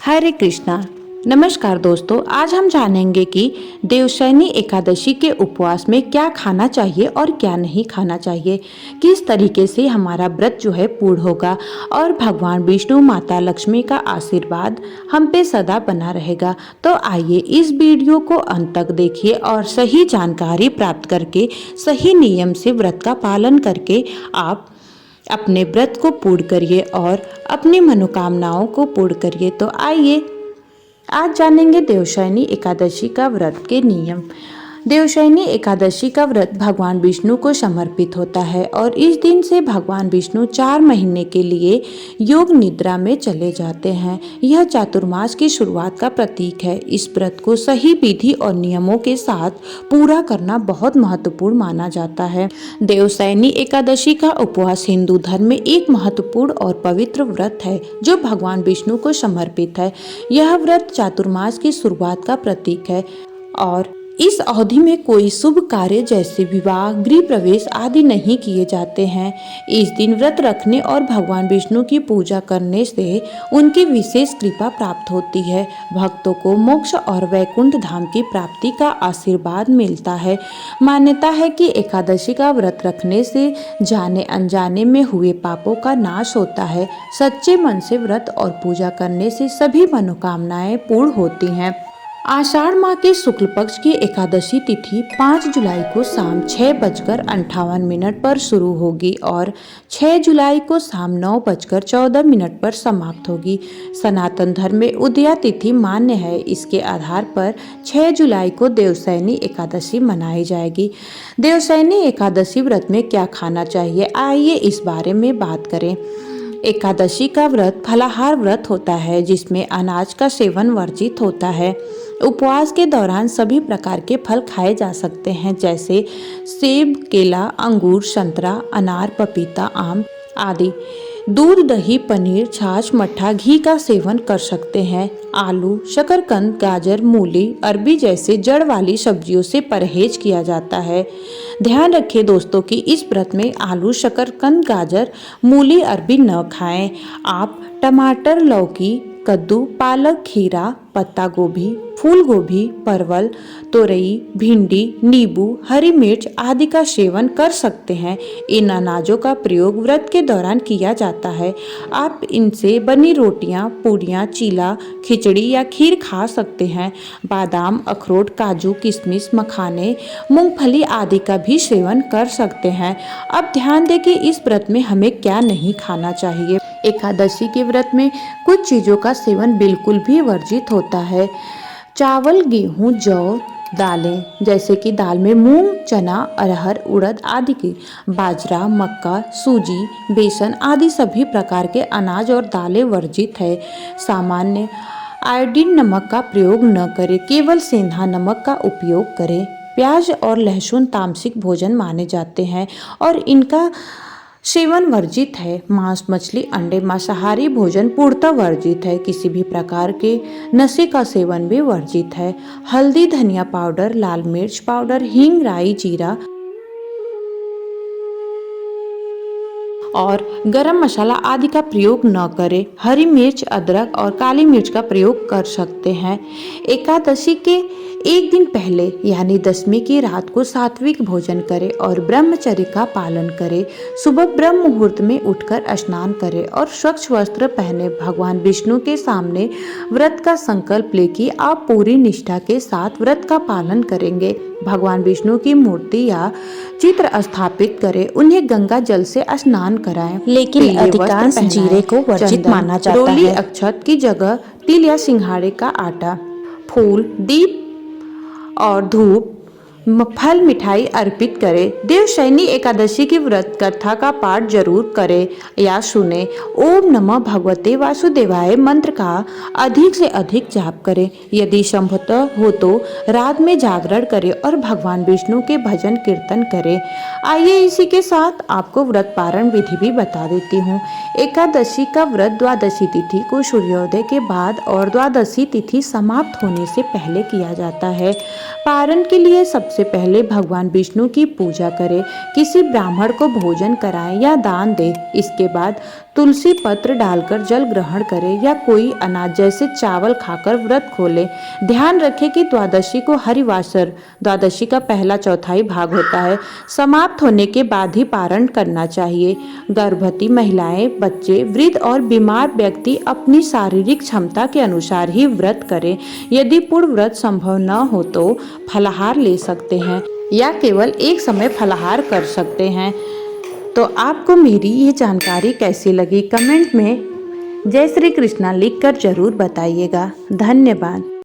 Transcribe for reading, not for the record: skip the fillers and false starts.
हरे कृष्णा। नमस्कार दोस्तों, आज हम जानेंगे कि देवशयनी एकादशी के उपवास में क्या खाना चाहिए और क्या नहीं खाना चाहिए, किस तरीके से हमारा व्रत जो है पूर्ण होगा और भगवान विष्णु माता लक्ष्मी का आशीर्वाद हम पे सदा बना रहेगा। तो आइए इस वीडियो को अंत तक देखिए और सही जानकारी प्राप्त करके सही नियम से व्रत का पालन करके आप अपने व्रत को पूर्ण करिए और अपनी मनोकामनाओं को पूर्ण करिए। तो आइए आज जानेंगे देवशयनी एकादशी का व्रत के नियम। देवशयनी एकादशी का व्रत भगवान विष्णु को समर्पित होता है और इस दिन से भगवान विष्णु 4 महीने के लिए योग निद्रा में चले जाते हैं। यह चातुर्मास की शुरुआत का प्रतीक है। इस व्रत को सही विधि और नियमों के साथ पूरा करना बहुत महत्वपूर्ण माना जाता है। देवशयनी एकादशी का उपवास हिंदू धर्म में एक महत्वपूर्ण और पवित्र व्रत है जो भगवान विष्णु को समर्पित है। यह व्रत चातुर्मास की शुरुआत का प्रतीक है और इस अवधि में कोई शुभ कार्य जैसे विवाह, गृह प्रवेश आदि नहीं किए जाते हैं। इस दिन व्रत रखने और भगवान विष्णु की पूजा करने से उनकी विशेष कृपा प्राप्त होती है। भक्तों को मोक्ष और वैकुंठ धाम की प्राप्ति का आशीर्वाद मिलता है। मान्यता है कि एकादशी का व्रत रखने से जाने अनजाने में हुए पापों का नाश होता है। सच्चे मन से व्रत और पूजा करने से सभी मनोकामनाएं पूर्ण होती हैं। आषाढ़ माह के शुक्ल पक्ष की एकादशी तिथि 5 जुलाई को शाम 6:58 पर शुरू होगी और 6 जुलाई को शाम 9:14 पर समाप्त होगी। सनातन धर्म में उदया तिथि मान्य है। इसके आधार पर 6 जुलाई को देवशयनी एकादशी मनाई जाएगी। देवशयनी एकादशी व्रत में क्या खाना चाहिए, आइए इस बारे में बात करें। एकादशी का व्रत फलाहार व्रत होता है जिसमें अनाज का सेवन वर्जित होता है। उपवास के दौरान सभी प्रकार के फल खाए जा सकते हैं जैसे सेब, केला, अंगूर, संतरा, अनार, पपीता, आम आदि। दूध, दही, पनीर, छाछ, मट्ठा, घी का सेवन कर सकते हैं। आलू, शकरकंद, गाजर, मूली, अरबी जैसे जड़ वाली सब्जियों से परहेज किया जाता है। ध्यान रखिए दोस्तों कि इस व्रत में आलू, शकरकंद, गाजर, मूली, अरबी न खाएं। आप टमाटर, लौकी, कद्दू, पालक, खीरा, पत्ता गोभी, फूल गोभी, परवल, तोरई, भिंडी, नींबू, हरी मिर्च आदि का सेवन कर सकते हैं। इन अनाजों का प्रयोग व्रत के दौरान किया जाता है। आप इनसे बनी रोटियां, पूड़ियां, चीला, खिचड़ी या खीर खा सकते हैं। बादाम, अखरोट, काजू, किशमिश, मखाने, मूंगफली आदि का भी सेवन कर सकते हैं। अब ध्यान दें कि इस व्रत में हमें क्या नहीं खाना चाहिए। एकादशी के व्रत में कुछ चीज़ों का सेवन बिल्कुल भी वर्जित होता है। चावल, गेहूं, जौ, दालें जैसे कि दाल में मूंग, चना, अरहर, उड़द आदि की, बाजरा, मक्का, सूजी, बेसन आदि सभी प्रकार के अनाज और दालें वर्जित है। सामान्य आयोडीन नमक का प्रयोग न करें, केवल सेंधा नमक का उपयोग करें। प्याज और लहसुन तामसिक भोजन माने जाते हैं और इनका सेवन वर्जित है। मांस, मछली, अंडे, मांसाहारी भोजन पूर्णतः वर्जित है। किसी भी प्रकार के नशे का सेवन भी वर्जित है। हल्दी, धनिया पाउडर, लाल मिर्च पाउडर, हींग, राई, जीरा और गरम मसाला आदि का प्रयोग न करें। हरी मिर्च, अदरक और काली मिर्च का प्रयोग कर सकते हैं। एकादशी के एक दिन पहले यानी दशमी की रात को सात्विक भोजन करें और ब्रह्मचर्य का पालन करें। सुबह ब्रह्म मुहूर्त में उठकर स्नान करें और स्वच्छ वस्त्र पहने भगवान विष्णु के सामने व्रत का संकल्प ले कि आप पूरी निष्ठा के साथ व्रत का पालन करेंगे। भगवान विष्णु की मूर्ति या चित्र स्थापित करें। उन्हें गंगा जल से स्नान कराएं। लेकिन अधिकांश जीरे को वर्जित माना जाता है। रोली अक्षत की जगह तिल या सिंघाड़े का आटा, फूल, दीप और धूप, फल, मिठाई अर्पित करें। देवशयनी एकादशी की व्रत कथा का पाठ जरूर करें या सुने। ओम नमः भगवते वासुदेवाय मंत्र का अधिक से अधिक जाप करें। यदि संभवतः हो तो रात में जागरण करें और भगवान विष्णु के भजन कीर्तन करें। आइए इसी के साथ आपको व्रत पारण विधि भी बता देती हूँ। एकादशी का व्रत द्वादशी तिथि को सूर्योदय के बाद और द्वादशी तिथि समाप्त होने से पहले किया जाता है। पारण के लिए सबसे पहले भगवान विष्णु की पूजा करें। किसी ब्राह्मण को भोजन कराएं या दान दें। इसके बाद तुलसी पत्र डालकर जल ग्रहण करें या कोई अनाज जैसे चावल खाकर व्रत खोलें। ध्यान रखें कि द्वादशी को हरिवासर द्वादशी का पहला चौथाई भाग होता है, समाप्त होने के बाद ही पारण करना चाहिए। गर्भवती महिलाएं, बच्चे, वृद्ध और बीमार व्यक्ति अपनी शारीरिक क्षमता के अनुसार ही व्रत करें। यदि पूर्ण व्रत संभव न हो तो फलाहार ले सकते हैं या केवल एक समय फलाहार कर सकते हैं। तो आपको मेरी ये जानकारी कैसी लगी कमेंट में जय श्री कृष्णा लिखकर जरूर बताइएगा। धन्यवाद।